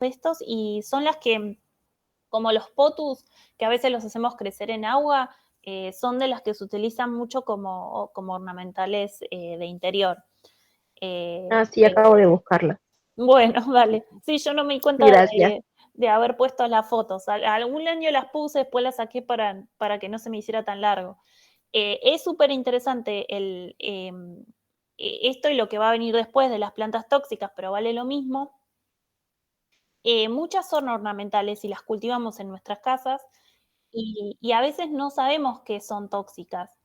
estos y son las que, como los potus, que a veces los hacemos crecer en agua, son de las que se utilizan mucho como ornamentales de interior. Sí, acabo de buscarla. Bueno, dale. Sí, yo no me di cuenta Gracias. de haber puesto las fotos. Algún año las puse, después las saqué para que no se me hiciera tan largo. Es súper interesante esto y lo que va a venir después de las plantas tóxicas, pero vale lo mismo. Muchas son ornamentales y las cultivamos en nuestras casas y a veces no sabemos que son tóxicas.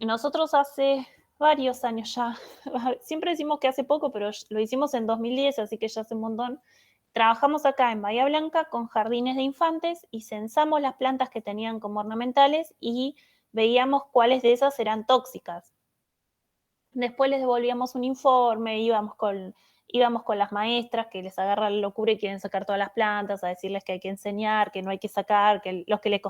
Nosotros hace varios años ya, siempre decimos que hace poco, pero lo hicimos en 2010, así que ya hace un montón. Trabajamos acá en Bahía Blanca con jardines de infantes y censamos las plantas que tenían como ornamentales y veíamos cuáles de esas eran tóxicas. Después les devolvíamos un informe, íbamos con las maestras que les agarra la locura y quieren sacar todas las plantas, a decirles que hay que enseñar, que no hay que sacar, que los que les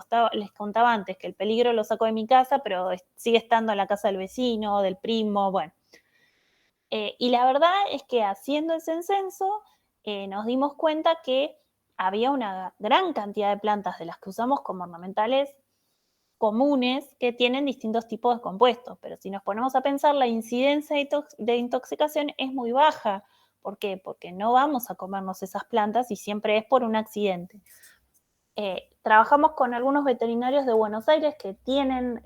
contaba antes, que el peligro lo saco de mi casa, pero sigue estando en la casa del vecino, del primo, bueno. Y la verdad es que haciendo ese censo nos dimos cuenta que había una gran cantidad de plantas de las que usamos como ornamentales comunes que tienen distintos tipos de compuestos, pero si nos ponemos a pensar, la incidencia de intoxicación es muy baja. ¿Por qué? Porque no vamos a comernos esas plantas y siempre es por un accidente. Trabajamos con algunos veterinarios de Buenos Aires que tienen,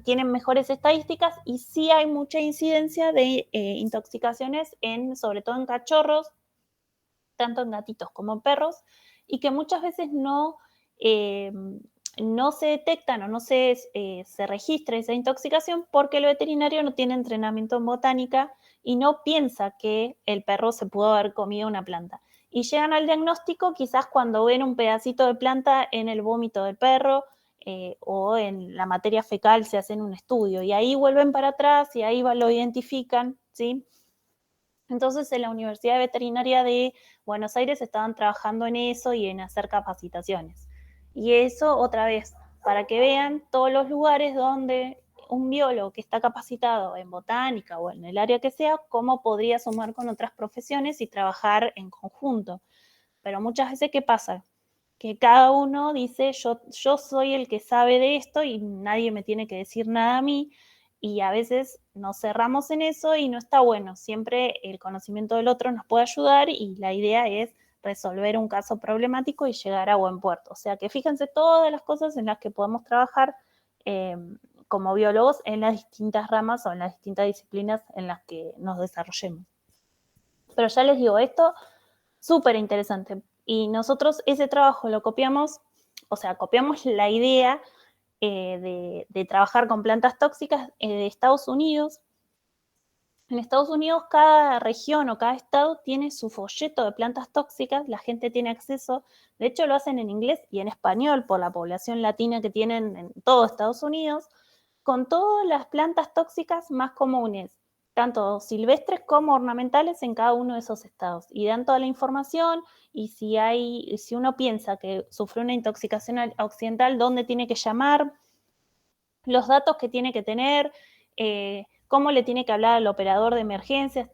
tienen mejores estadísticas y sí hay mucha incidencia de intoxicaciones, sobre todo en cachorros, tanto en gatitos como en perros, y que muchas veces no se detectan o no se registra esa intoxicación porque el veterinario no tiene entrenamiento en botánica y no piensa que el perro se pudo haber comido una planta. Y llegan al diagnóstico quizás cuando ven un pedacito de planta en el vómito del perro o en la materia fecal se hacen un estudio y ahí vuelven para atrás y ahí lo identifican, ¿sí? Entonces, en la Universidad de Veterinaria de Buenos Aires estaban trabajando en eso y en hacer capacitaciones. Y eso, otra vez, para que vean todos los lugares donde un biólogo que está capacitado en botánica o en el área que sea, cómo podría sumar con otras profesiones y trabajar en conjunto. Pero muchas veces, ¿qué pasa? Que cada uno dice, yo soy el que sabe de esto y nadie me tiene que decir nada a mí, y a veces nos cerramos en eso y no está bueno. Siempre el conocimiento del otro nos puede ayudar y la idea es resolver un caso problemático y llegar a buen puerto. O sea que fíjense todas las cosas en las que podemos trabajar como biólogos en las distintas ramas o en las distintas disciplinas en las que nos desarrollemos. Pero ya les digo, esto súper interesante. Y nosotros ese trabajo lo copiamos, o sea, copiamos la idea de trabajar con plantas tóxicas de Estados Unidos. En Estados Unidos cada región o cada estado tiene su folleto de plantas tóxicas, la gente tiene acceso, de hecho lo hacen en inglés y en español por la población latina que tienen en todo Estados Unidos, con todas las plantas tóxicas más comunes, tanto silvestres como ornamentales en cada uno de esos estados. Y dan toda la información y si uno piensa que sufrió una intoxicación accidental, dónde tiene que llamar, los datos que tiene que tener, cómo le tiene que hablar al operador de emergencia.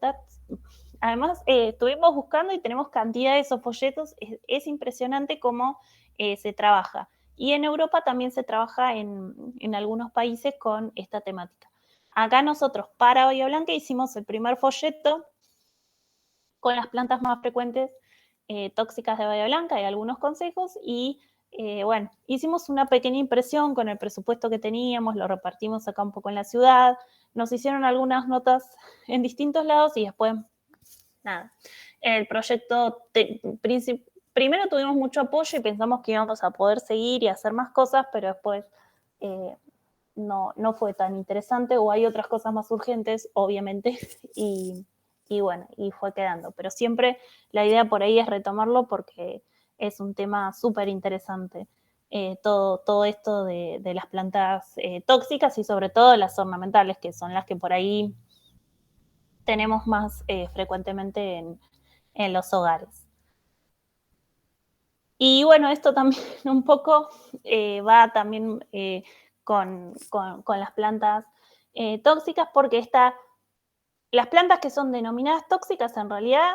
Además, estuvimos buscando y tenemos cantidad de esos folletos. Es impresionante cómo se trabaja. Y en Europa también se trabaja en algunos países con esta temática. Acá nosotros para Bahía Blanca hicimos el primer folleto con las plantas más frecuentes tóxicas de Bahía Blanca y algunos consejos y bueno, hicimos una pequeña impresión con el presupuesto que teníamos, lo repartimos acá un poco en la ciudad, nos hicieron algunas notas en distintos lados y después, nada, el proyecto primero tuvimos mucho apoyo y pensamos que íbamos a poder seguir y hacer más cosas, pero después no fue tan interesante o hay otras cosas más urgentes, obviamente, y bueno, y fue quedando. Pero siempre la idea por ahí es retomarlo porque es un tema súper interesante. Todo esto de las plantas tóxicas y sobre todo las ornamentales, que son las que por ahí tenemos más frecuentemente en los hogares. Y bueno, esto también un poco va también con las plantas tóxicas, porque las plantas que son denominadas tóxicas en realidad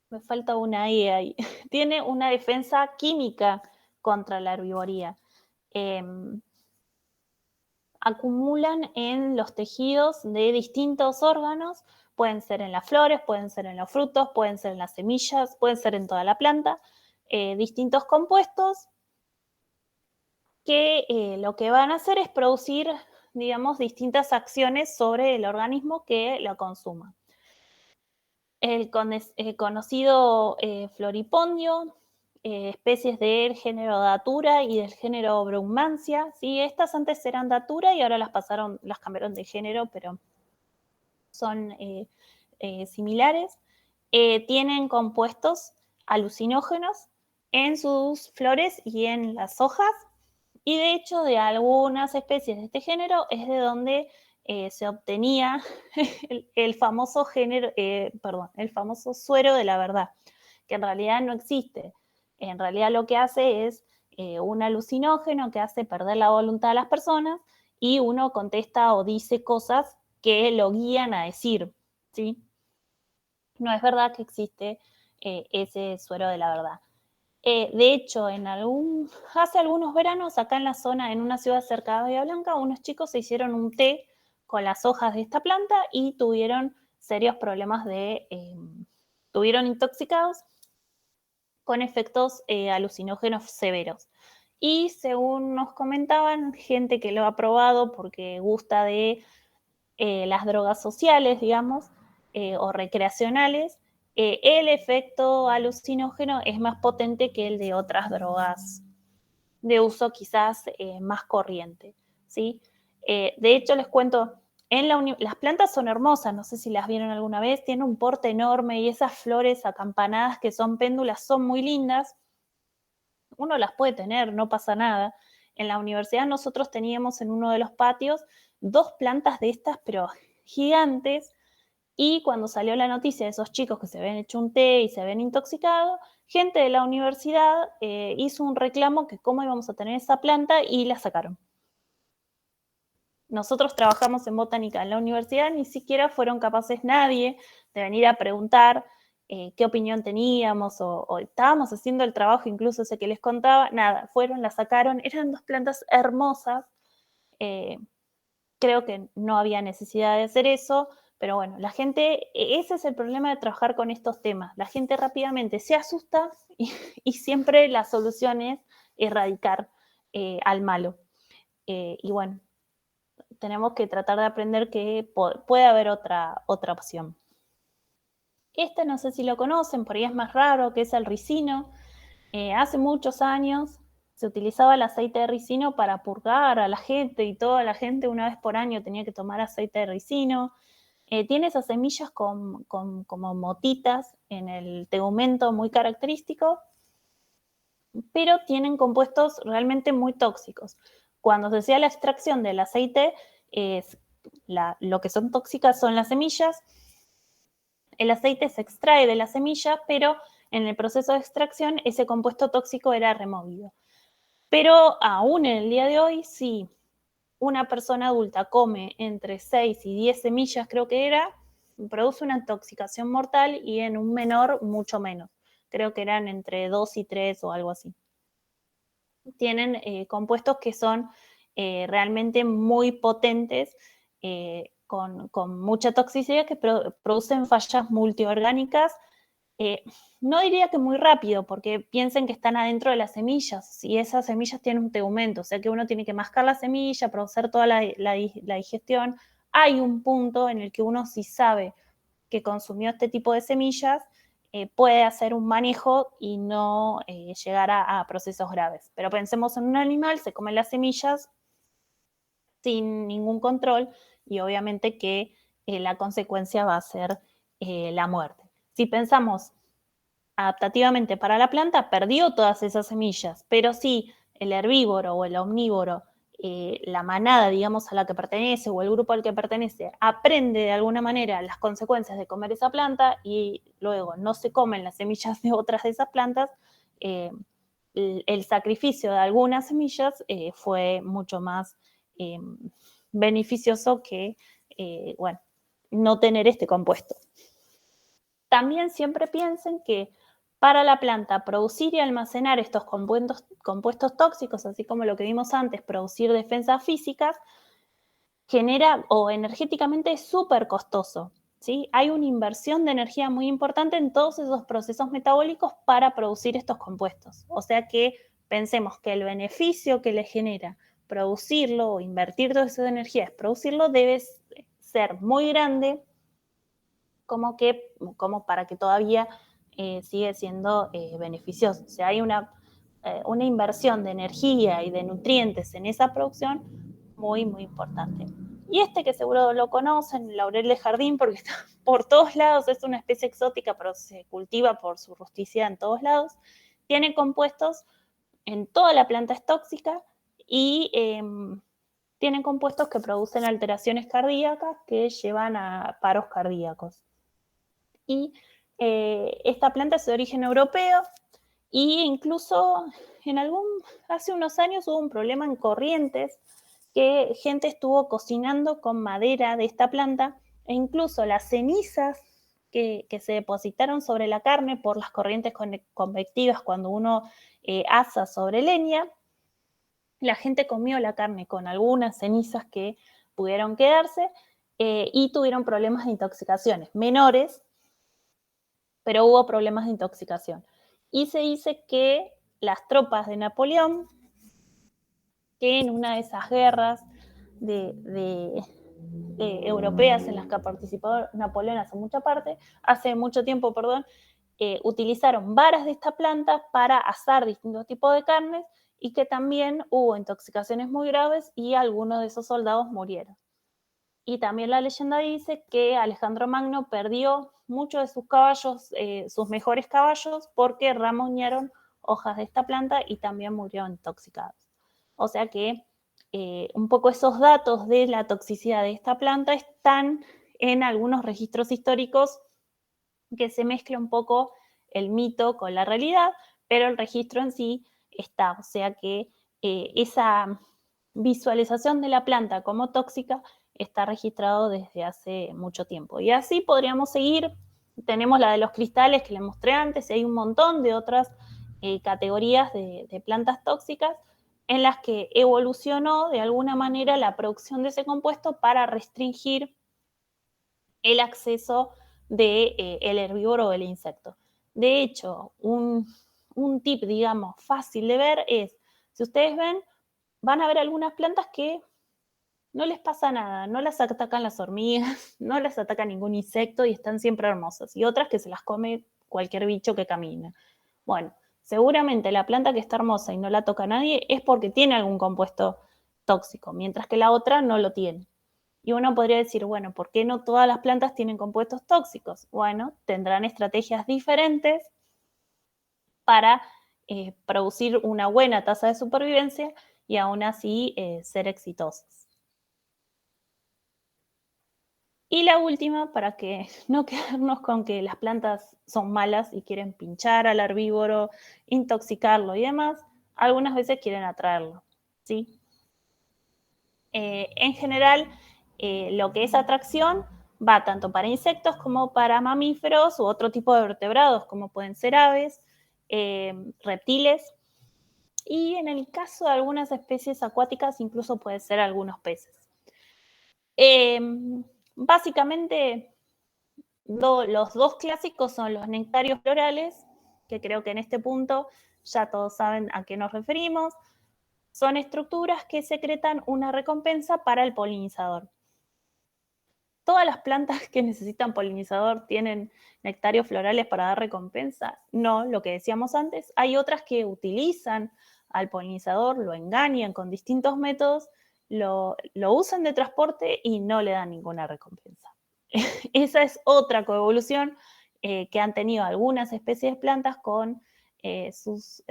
Me falta una E ahí. Tiene una defensa química contra la herbivoría. Acumulan en los tejidos de distintos órganos, pueden ser en las flores, pueden ser en los frutos, pueden ser en las semillas, pueden ser en toda la planta, distintos compuestos que lo que van a hacer es producir, digamos, distintas acciones sobre el organismo que lo consuma. El conocido floripondio, especies del género Datura y del género Brugmansia, ¿sí? Estas antes eran Datura y ahora las cambiaron de género, pero son similares. Tienen compuestos alucinógenos en sus flores y en las hojas, y de hecho de algunas especies de este género es de donde se obtenía el famoso el famoso suero de la verdad, que en realidad no existe. En realidad lo que hace es un alucinógeno que hace perder la voluntad a las personas y uno contesta o dice cosas que lo guían a decir, ¿sí? No es verdad que existe ese suero de la verdad. De hecho, hace algunos veranos, acá en la zona, en una ciudad cerca de Bahía Blanca, unos chicos se hicieron un té con las hojas de esta planta y tuvieron serios problemas tuvieron intoxicados con efectos alucinógenos severos. Y según nos comentaban, gente que lo ha probado porque gusta de las drogas sociales, digamos, o recreacionales, el efecto alucinógeno es más potente que el de otras drogas de uso quizás más corriente, ¿sí? De hecho, les cuento, las plantas son hermosas, no sé si las vieron alguna vez, tienen un porte enorme y esas flores acampanadas que son péndulas son muy lindas. Uno las puede tener, no pasa nada. En la universidad nosotros teníamos en uno de los patios 2 plantas de estas, pero gigantes, y cuando salió la noticia de esos chicos que se habían hecho un té y se habían intoxicado, gente de la universidad hizo un reclamo que cómo íbamos a tener esa planta y la sacaron. Nosotros trabajamos en botánica en la universidad, ni siquiera fueron capaces nadie de venir a preguntar qué opinión teníamos o estábamos haciendo el trabajo, incluso ese que les contaba, nada, fueron, la sacaron, eran 2 plantas hermosas, creo que no había necesidad de hacer eso, pero bueno, la gente, ese es el problema de trabajar con estos temas, la gente rápidamente se asusta y siempre la solución es erradicar al malo. Y bueno, tenemos que tratar de aprender que puede haber otra opción. Este no sé si lo conocen, por ahí es más raro, que es el ricino. Hace muchos años se utilizaba el aceite de ricino para purgar a la gente y toda la gente una vez por año tenía que tomar aceite de ricino. Tiene esas semillas como motitas en el tegumento muy característico, pero tienen compuestos realmente muy tóxicos. Cuando se hacía la extracción del aceite, lo que son tóxicas son las semillas. El aceite se extrae de la semilla, pero en el proceso de extracción ese compuesto tóxico era removido. Pero aún en el día de hoy, si una persona adulta come entre 6 y 10 semillas, creo que era, produce una intoxicación mortal, y en un menor mucho menos. Creo que eran entre 2 y 3 o algo así. Tienen compuestos que son realmente muy potentes, con mucha toxicidad, que producen fallas multiorgánicas. No diría que muy rápido, porque piensen que están adentro de las semillas, y esas semillas tienen un tegumento, o sea que uno tiene que mascar la semilla para hacer toda la digestión. Hay un punto en el que uno, si sabe que consumió este tipo de semillas, puede hacer un manejo y no llegar a procesos graves. Pero pensemos en un animal, se come las semillas sin ningún control y obviamente que la consecuencia va a ser la muerte. Si pensamos adaptativamente para la planta, perdió todas esas semillas, pero si el herbívoro o el omnívoro, la manada, digamos, a la que pertenece, o el grupo al que pertenece, aprende de alguna manera las consecuencias de comer esa planta y luego no se comen las semillas de otras de esas plantas, el sacrificio de algunas semillas fue mucho más beneficioso que, bueno, no tener este compuesto. También siempre piensen que para la planta producir y almacenar estos compuestos tóxicos, así como lo que vimos antes, producir defensas físicas, genera o energéticamente es súper costoso. ¿Sí? Hay una inversión de energía muy importante en todos esos procesos metabólicos para producir estos compuestos. O sea que pensemos que el beneficio que le genera producirlo o invertir toda esa energía, producirlo, debe ser muy grande como para que todavía sigue siendo beneficioso. O sea, hay una inversión de energía y de nutrientes en esa producción muy, muy importante. Y este que seguro lo conocen, el laurel de jardín, porque está por todos lados, es una especie exótica, pero se cultiva por su rusticidad en todos lados, tiene compuestos, en toda la planta es tóxica y tienen compuestos que producen alteraciones cardíacas que llevan a paros cardíacos. Y esta planta es de origen europeo e incluso hace unos años hubo un problema en Corrientes que gente estuvo cocinando con madera de esta planta e incluso las cenizas que se depositaron sobre la carne por las corrientes convectivas cuando uno asa sobre leña, la gente comió la carne con algunas cenizas que pudieron quedarse y tuvieron problemas de intoxicaciones menores, pero hubo problemas de intoxicación. Y se dice que las tropas de Napoleón, que en una de esas guerras europeas en las que participó Napoleón hace mucho tiempo, utilizaron varas de esta planta para asar distintos tipos de carnes y que también hubo intoxicaciones muy graves y algunos de esos soldados murieron. Y también la leyenda dice que Alejandro Magno perdió muchos de sus caballos, sus mejores caballos, porque ramoñaron hojas de esta planta y también murieron intoxicados. O sea que un poco esos datos de la toxicidad de esta planta están en algunos registros históricos que se mezcla un poco el mito con la realidad, pero el registro en sí está. O sea que esa visualización de la planta como tóxica está registrado desde hace mucho tiempo. Y así podríamos seguir. Tenemos la de los cristales que les mostré antes, y hay un montón de otras categorías de plantas tóxicas en las que evolucionó de alguna manera la producción de ese compuesto para restringir el acceso del herbívoro o del insecto. De hecho, un tip, digamos, fácil de ver es, si ustedes ven, van a ver algunas plantas que no les pasa nada, no las atacan las hormigas, no las ataca ningún insecto y están siempre hermosas. Y otras que se las come cualquier bicho que camina. Bueno, seguramente la planta que está hermosa y no la toca nadie es porque tiene algún compuesto tóxico, mientras que la otra no lo tiene. Y uno podría decir, bueno, ¿por qué no todas las plantas tienen compuestos tóxicos? Bueno, tendrán estrategias diferentes para producir una buena tasa de supervivencia y aún así ser exitosas. Y la última, para que no quedarnos con que las plantas son malas y quieren pinchar al herbívoro, intoxicarlo y demás, algunas veces quieren atraerlo, ¿sí? En general, lo que es atracción va tanto para insectos como para mamíferos u otro tipo de vertebrados, como pueden ser aves, reptiles, y en el caso de algunas especies acuáticas, incluso puede ser algunos peces. Básicamente, los dos clásicos son los nectarios florales, que creo que en este punto ya todos saben a qué nos referimos. Son estructuras que secretan una recompensa para el polinizador. ¿Todas las plantas que necesitan polinizador tienen nectarios florales para dar recompensa? No, lo que decíamos antes. Hay otras que utilizan al polinizador, lo engañan con distintos métodos, lo usan de transporte y no le dan ninguna recompensa. Esa es otra coevolución que han tenido algunas especies de plantas con sus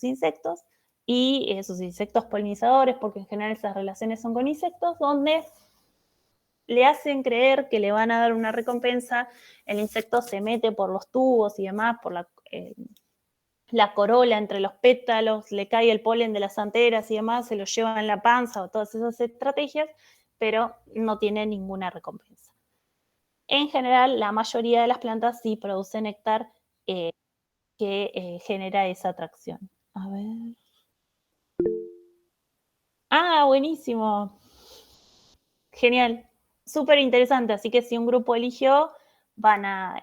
insectos y sus insectos polinizadores, porque en general esas relaciones son con insectos, donde le hacen creer que le van a dar una recompensa, el insecto se mete por los tubos y demás, por la corola entre los pétalos, le cae el polen de las anteras y demás, se lo lleva en la panza o todas esas estrategias, pero no tiene ninguna recompensa. En general, la mayoría de las plantas sí producen néctar que genera esa atracción. A ver. Ah, buenísimo. Genial. Súper interesante. Así que si un grupo eligió, van a,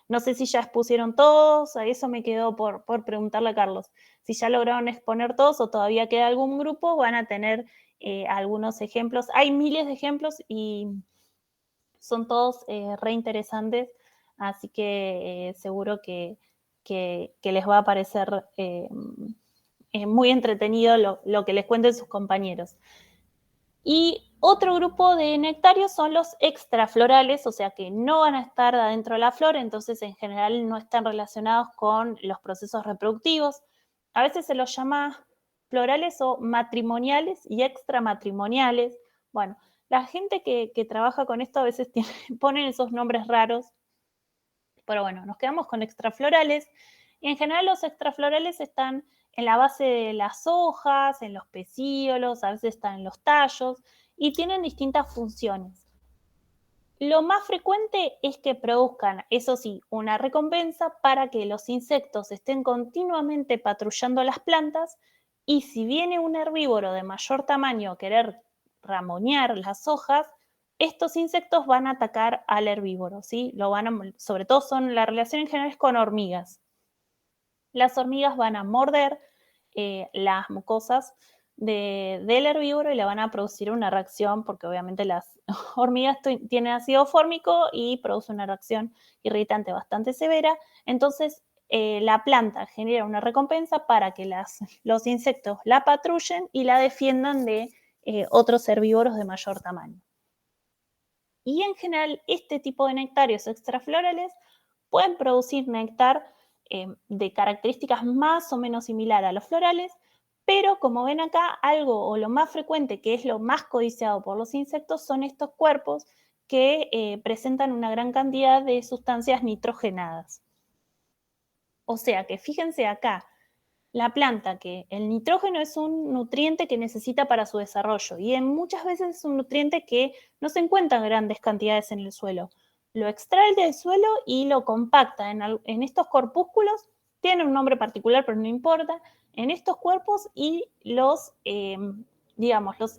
no sé si ya expusieron todos, a eso me quedó por preguntarle a Carlos. Si ya lograron exponer todos o todavía queda algún grupo, van a tener algunos ejemplos. Hay miles de ejemplos y son todos re interesantes, así que seguro que les va a parecer muy entretenido lo que les cuenten sus compañeros. Y otro grupo de nectarios son los extraflorales, o sea que no van a estar adentro de la flor, entonces en general no están relacionados con los procesos reproductivos. A veces se los llama florales o matrimoniales y extramatrimoniales. Bueno, la gente que trabaja con esto a veces ponen esos nombres raros, pero bueno, nos quedamos con extraflorales. Y en general los extraflorales están en la base de las hojas, en los pecíolos, a veces están en los tallos y tienen distintas funciones. Lo más frecuente es que produzcan, eso sí, una recompensa para que los insectos estén continuamente patrullando las plantas y si viene un herbívoro de mayor tamaño a querer ramoñar las hojas, estos insectos van a atacar al herbívoro, ¿sí? Sobre todo la relación en general es con hormigas. Las hormigas van a morder las mucosas del herbívoro y le van a producir una reacción, porque obviamente las hormigas tienen ácido fórmico y produce una reacción irritante bastante severa. Entonces, la planta genera una recompensa para que los insectos la patrullen y la defiendan de otros herbívoros de mayor tamaño. Y en general, este tipo de nectarios extraflorales pueden producir néctar de características más o menos similares a los florales, pero como ven acá, algo o lo más frecuente, que es lo más codiciado por los insectos, son estos cuerpos que presentan una gran cantidad de sustancias nitrogenadas. O sea que fíjense acá, la planta que el nitrógeno es un nutriente que necesita para su desarrollo y muchas veces es un nutriente que no se encuentra en grandes cantidades en el suelo. Lo extrae del suelo y lo compacta en estos corpúsculos, tiene un nombre particular pero no importa, en estos cuerpos y los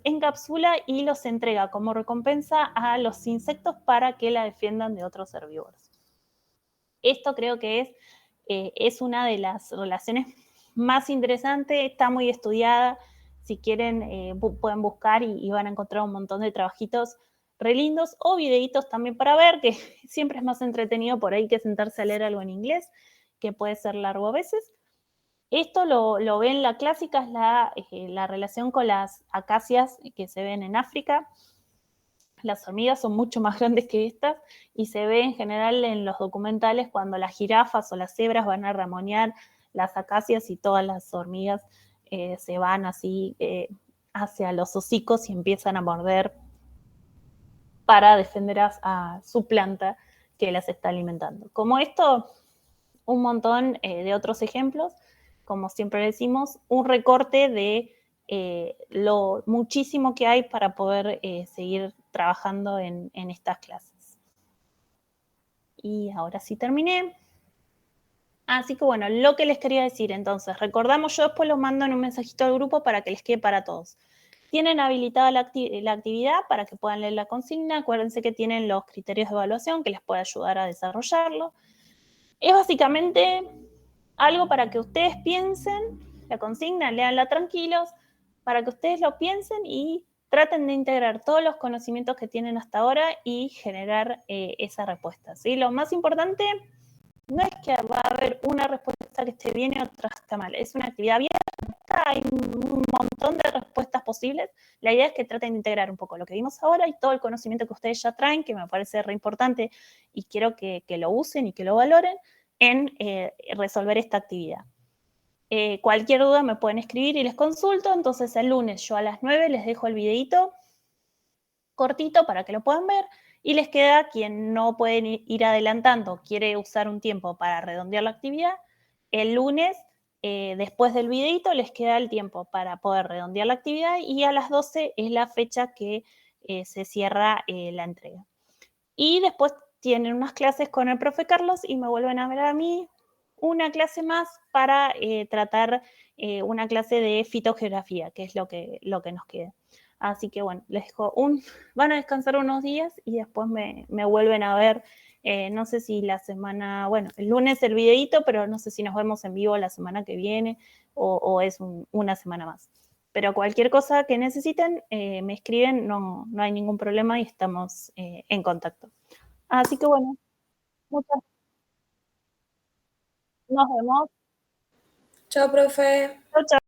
encapsula y los entrega como recompensa a los insectos para que la defiendan de otros herbívoros. Esto creo que es una de las relaciones más interesantes, está muy estudiada. Si quieren, pueden buscar y van a encontrar un montón de trabajitos re lindos o videitos también para ver, que siempre es más entretenido por ahí que sentarse a leer algo en inglés, que puede ser largo a veces. Esto lo ven, la clásica es la relación con las acacias que se ven en África. Las hormigas son mucho más grandes que estas y se ve en general en los documentales cuando las jirafas o las cebras van a ramonear las acacias y todas las hormigas se van así hacia los hocicos y empiezan a morder para defender a su planta que las está alimentando. Como esto, un montón de otros ejemplos, como siempre decimos, un recorte de lo muchísimo que hay para poder seguir trabajando en estas clases. Y ahora sí terminé. Así que bueno, lo que les quería decir entonces, recordamos, yo después los mando en un mensajito al grupo para que les quede para todos. Tienen habilitada la actividad para que puedan leer la consigna. Acuérdense que tienen los criterios de evaluación que les puede ayudar a desarrollarlo. Es básicamente algo para que ustedes piensen, la consigna, léanla tranquilos, para que ustedes lo piensen y traten de integrar todos los conocimientos que tienen hasta ahora y generar esa respuesta, ¿sí? Lo más importante no es que va a haber una respuesta que esté bien y otra que esté mal, es una actividad abierta, hay un montón de respuestas posibles. La idea es que traten de integrar un poco lo que vimos ahora y todo el conocimiento que ustedes ya traen, que me parece re importante y quiero que lo usen y que lo valoren en resolver esta actividad. Cualquier duda me pueden escribir y les consulto. Entonces el lunes yo a las 9 les dejo el videito cortito para que lo puedan ver y les queda, quien no puede ir adelantando, quiere usar un tiempo para redondear la actividad, el lunes después del videito les queda el tiempo para poder redondear la actividad y a las 12 es la fecha que se cierra la entrega. Y después tienen unas clases con el profe Carlos y me vuelven a ver a mí una clase más para tratar una clase de fitogeografía, que es lo que nos queda. Así que bueno, les dejo van a descansar unos días y después me vuelven a ver. No sé si la semana, bueno, el lunes el videíto, pero no sé si nos vemos en vivo la semana que viene o es una semana más. Pero cualquier cosa que necesiten, me escriben, no hay ningún problema y estamos en contacto. Así que bueno, muchas nos vemos. Chao, profe. Chao, chao.